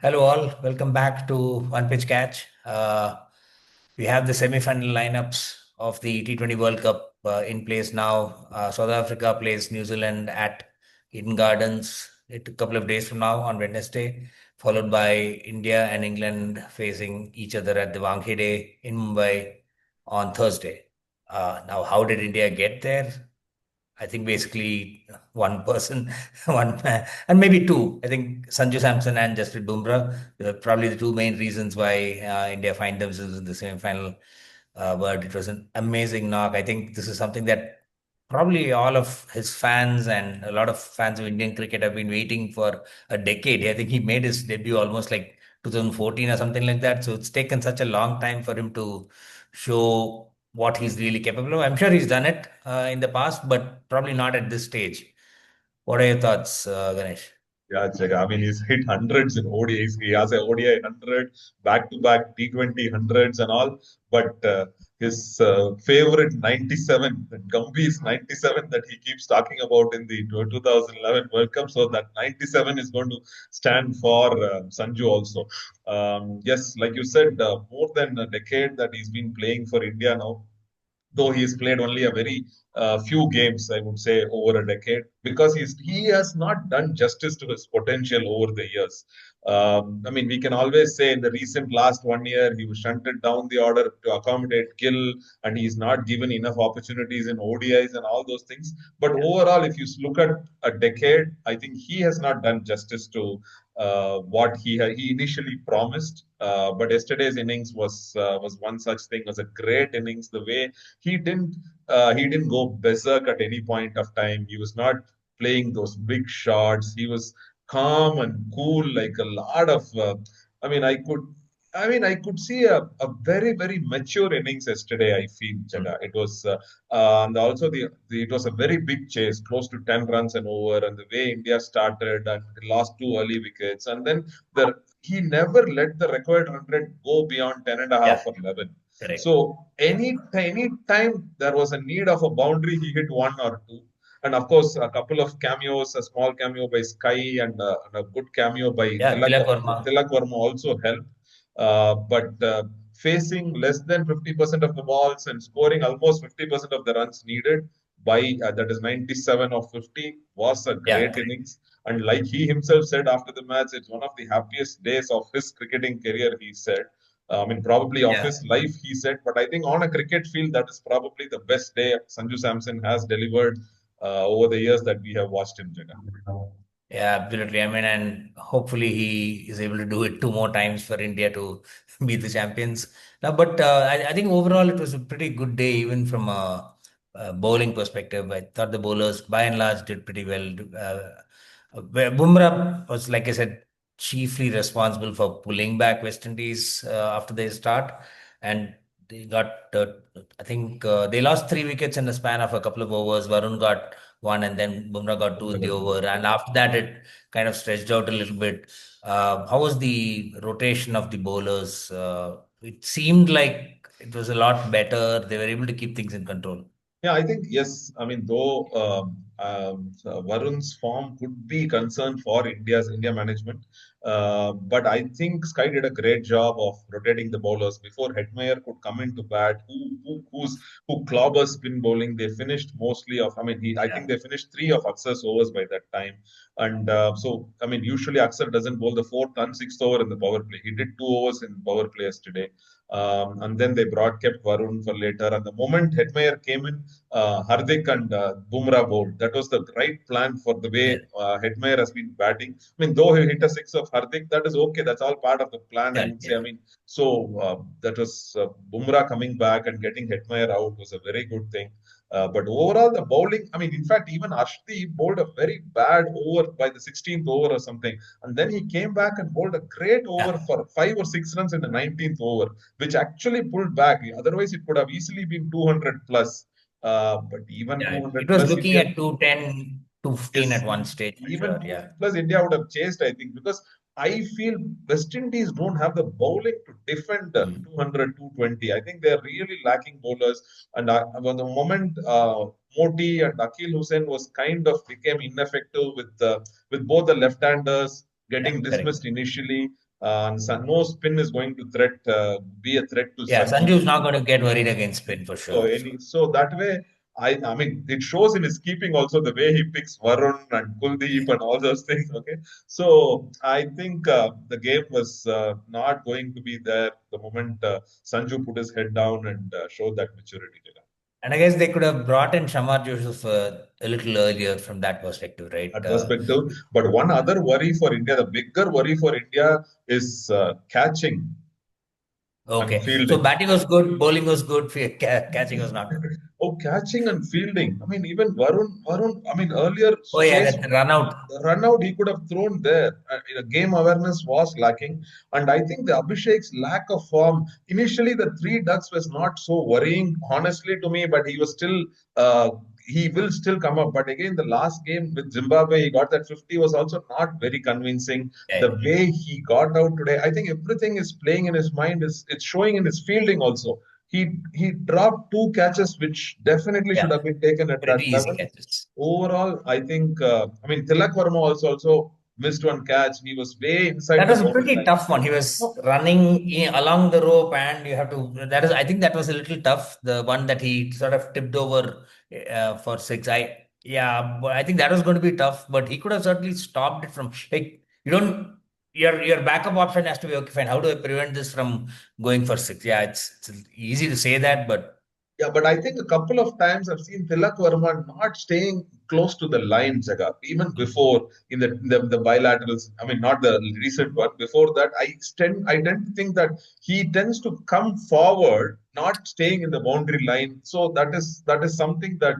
Hello all, welcome back to One Pitch Catch. We have the semi-final lineups of the T20 World Cup in place now. South Africa plays New Zealand at Eden Gardens a couple of days from now on Wednesday, followed by India and England facing each other at the Wankhede in Mumbai on Thursday. Now, how did India get there? I think basically one person, one man, and maybe two. I think Sanju Samson and Jasprit Bumrah are probably the two main reasons why India find themselves in the semi-final. But it was an amazing knock. I think this is something that probably all of his fans and a lot of fans of Indian cricket have been waiting for a decade. I think he made his debut almost like 2014 or something like that. So it's taken such a long time for him to show what he's really capable of. I'm sure he's done it in the past, but probably not at this stage. What are your thoughts, Ganesh? Yeah, Jaga. I mean, he's hit hundreds in ODIs. He has a ODI 100, back-to-back T20 hundreds and all. But his favorite 97, that Gumby's 97 that he keeps talking about in the 2011 World Cup. So that 97 is going to stand for Sanju also. Yes, like you said, more than a decade that he's been playing for India now, though he's played only a very few games, I would say, over a decade, because he has not done justice to his potential over the years. I mean, we can always say in the recent last 1 year, he was shunted down the order to accommodate Gill, and he's not given enough opportunities in ODIs and all those things. But overall, if you look at a decade, I think he has not done justice to what he initially promised. But yesterday's innings was one such thing. Was a great innings. The way he didn't go berserk at any point of time. He was not playing those big shots. He was calm and cool, like a lot of. I mean, I could. I could see a very, very mature innings yesterday. I feel, Jaga. It was, and also it was a very big chase, close to 10 runs and over. And the way India started and lost two early wickets, and then he never let the required run rate go beyond 10 and a half Yeah, or 11. correct. So any time there was a need of a boundary, he hit one or two. And of course, a couple of cameos, a small cameo by Sky and a good cameo by Yeah, Tilak Verma. Tilak Verma also helped. But facing less than 50% of the balls and scoring almost 50% of the runs needed by that is 97 of 50 was a Yeah, great innings. And like he himself said after the match, it's one of the happiest days of his cricketing career, he said. I mean, probably of yeah. his life, he said. But I think on a cricket field, that is probably the best day Sanju Samson has delivered over the years that we have watched him, Jagan. Yeah, absolutely. I mean, and hopefully he is able to do it two more times for India to be the champions. Now, but I think overall it was a pretty good day, even from a bowling perspective. I thought the bowlers, by and large, did pretty well. Where Bumrah was, like I said, chiefly responsible for pulling back West Indies after their start, and they got, I think, they lost three wickets in the span of a couple of overs. Varun got one, and then Bumrah got two in the over. And after that, it kind of stretched out a little bit. How was the rotation of the bowlers? It seemed like it was a lot better. They were able to keep things in control. Yeah, I think yes. I mean, though so Varun's form could be concerned for India management, but I think Sky did a great job of rotating the bowlers before Hetmeyer could come into bat. Who clobbers spin bowling? They finished mostly of. I mean, I Yeah, think they finished three of Akser's overs by that time, and so I mean, usually Akser doesn't bowl the fourth and sixth over in the power play. He did two overs in power play yesterday. And then they kept Varun for later. And the moment Hetmeyer came in, Hardik and Bumrah bowled. That was the right plan for the way yeah, Hetmeyer has been batting. I mean, though he hit a six of Hardik, that is okay. That's all part of the plan, I yeah, would say. I yeah. mean, so that was Bumrah coming back and getting Hetmeyer out was a very good thing. But overall, the bowling, I mean, in fact, even Ashti bowled a very bad over by the 16th over or something. And then he came back and bowled a great over Yeah. for 5 or 6 runs in the 19th over, which actually pulled back. Otherwise, it could have easily been 200 plus. But even Yeah, it 200 was plus looking India, at 210, 215 yes, at one stage for even sure. Yeah, 200 plus India would have chased, I think, because I feel West Indies don't have the bowling to defend mm. 200, 220. I think they're really lacking bowlers. And when the moment Moti and Akil Hussain was kind of became ineffective with both the left-handers Yeah, getting correct. dismissed initially. No spin is going to be a threat to Yeah, Sanju. Sanju's not going to get worried against spin for So sure. So, that way, I mean, it shows in his keeping also the way he picks Varun and Kuldeep and all those things. Okay, so I think the game was not going to be there the moment Sanju put his head down and showed that maturity. and I guess they could have brought in Shamar Joseph a little earlier from that perspective, right? That perspective. But one other worry for India, the bigger worry for India is catching and Okay. So fielding. batting was good, bowling was good, catching was not good. Oh, catching and fielding. I mean, even Varun, I mean, earlier Oh yeah, chase that run out. run out he could have thrown there. Game awareness was lacking. And I think the Abhishek's lack of form, initially the three ducks was not so worrying, honestly, to me, but he was still, he will still come up. But again, the last game with Zimbabwe, he got that 50 was also not very convincing. Yeah, The way he got out today, I think everything is playing in his mind, it's showing in his fielding also. He dropped two catches which definitely should yeah, have been taken at that pretty easy level. catches. Overall, I think, I mean, Tilak Varma also missed one catch. He was way inside That the was a boundary pretty line. tough one. He was No, running along the rope, and you have to. That is, I think that was a little tough. The one that he sort of tipped over for six. Yeah, but I think that was going to be tough. But he could have certainly stopped it from like you don't. Your backup option has to be okay. Fine. How do I prevent this from going for six? Yeah, it's easy to say that, but yeah, but I think a couple of times I've seen Tilak Varma not staying close to the line, Jaga, even before in the bilaterals. I mean, not the recent one. Before that, I tend to think that he tends to come forward, not staying in the boundary line. So that is something that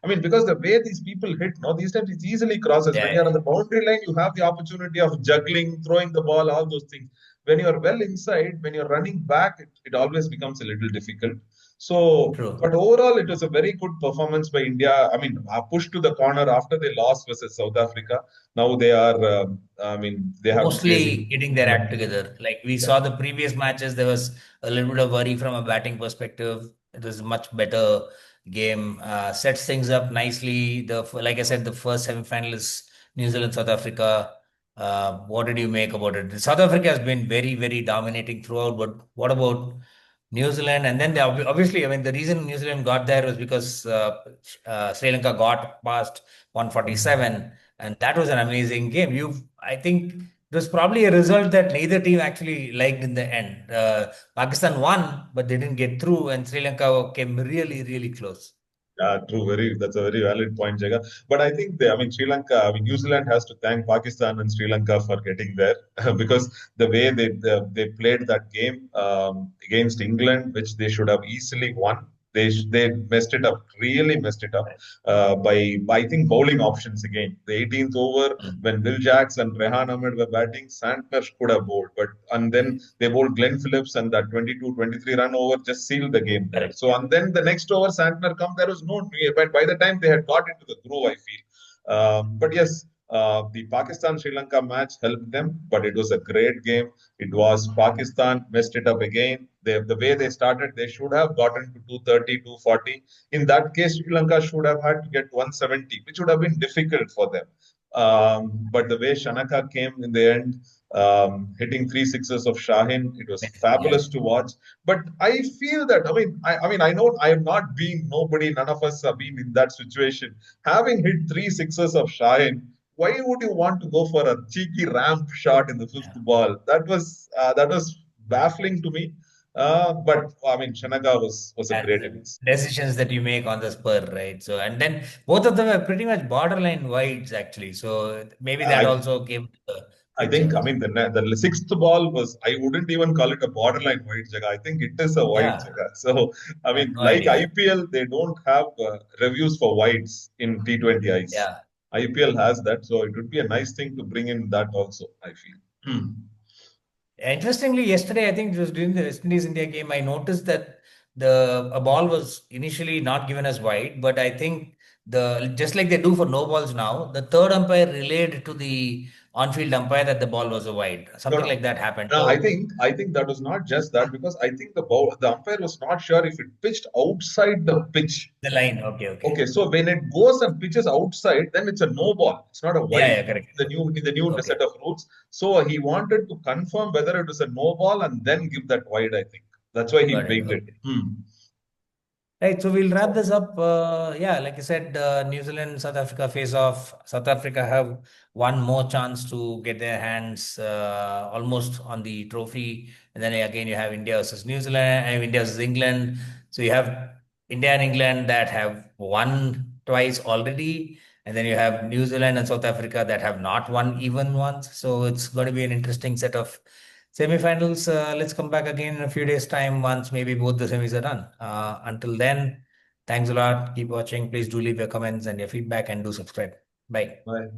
I mean, because the way these people hit, no, these times it easily crosses. When yeah, you're on the boundary line, you have the opportunity of juggling, throwing the ball, all those things. When you're well inside, when you're running back, it always becomes a little difficult. So, true. but overall, it was a very good performance by India. I mean, a push to the corner after they lost versus South Africa. Now they are, I mean, they have to face Mostly getting their England. act together. Like we Yeah, saw the previous matches, there was a little bit of worry from a batting perspective. It was a much better game. Sets things up nicely. Like I said, the first semi-final is New Zealand, South Africa. What did you make about it? South Africa has been very, very dominating throughout. But what about New Zealand? And then obviously, I mean, the reason New Zealand got there was because Sri Lanka got past 147. And that was an amazing game. I think it was probably a result that neither team actually liked in the end. Pakistan won, but they didn't get through, and Sri Lanka came really, really close. yeah, true. That's a very valid point, Jaga. But I think I mean, Sri Lanka, I mean, New Zealand has to thank Pakistan and Sri Lanka for getting there because the way they played that game against England, which they should have easily won, they messed it up, really messed it up by I think bowling options again. The 18th over Mm. when Will Jacks and Rehan Ahmed were batting, Santner could have bowled, but and then they bowled Glenn Phillips and that 22-23 run over just sealed the game there. Correct. So and then the next over Santner come, there was no but by the time they had got into the groove, I feel. But yes, the Pakistan Sri Lanka match helped them, but it was a great game. It was Pakistan messed it up again. The way they started, they should have gotten to 230, 240. In that case, Sri Lanka should have had to get 170, which would have been difficult for them. But the way Shanaka came in the end, hitting three sixes of Shahin, it was Yeah. fabulous to watch. But I feel that I know I have not been nobody, none of us have been in that situation. Having hit three sixes of Shahin, why would you want to go for a cheeky ramp shot in the fifth Yeah. ball? That was baffling to me. But I mean, Shanaga was a And great the innings. decisions that you make on the spur, right? So, and then both of them are pretty much borderline wides, actually. So maybe that I also came to the I think, picture. I mean, the sixth ball was, I wouldn't even call it a borderline white jaga. I think it is a white Yeah, jaga. So, I I had mean, no like idea. IPL, they don't have reviews for whites in T20 ice. Yeah. IPL has that. So, it would be a nice thing to bring in that also, I feel. Hmm. Interestingly, yesterday, I think it was during the West Indies India game, I noticed that the a ball was initially not given as wide, but I think the just like they do for no balls now, the third umpire relayed to the on-field umpire that the ball was a wide. No, Something no. like that happened. No, So I think that was not just that because I think the umpire was not sure if it pitched outside the pitch. the line, okay, Okay, okay, so when it goes and pitches outside, then it's a no ball. It's not a yeah, wide. yeah, correct. The new Okay, set of rules. So he wanted to confirm whether it was a no ball and then give that wide. I think that's why he got it. waited. Okay. Hmm. Right, so we'll wrap this up. Yeah, like I said, New Zealand, South Africa face off. South Africa have one more chance to get their hands almost on the trophy. And then again, you have India versus New Zealand and India versus England. So you have India and England that have won twice already. And then you have New Zealand and South Africa that have not won even once. So it's going to be an interesting set of semifinals. Let's come back again in a few days' time once maybe both the semis are done. Until then, thanks a lot. Keep watching. Please do leave your comments and your feedback and do subscribe. Bye. Bye.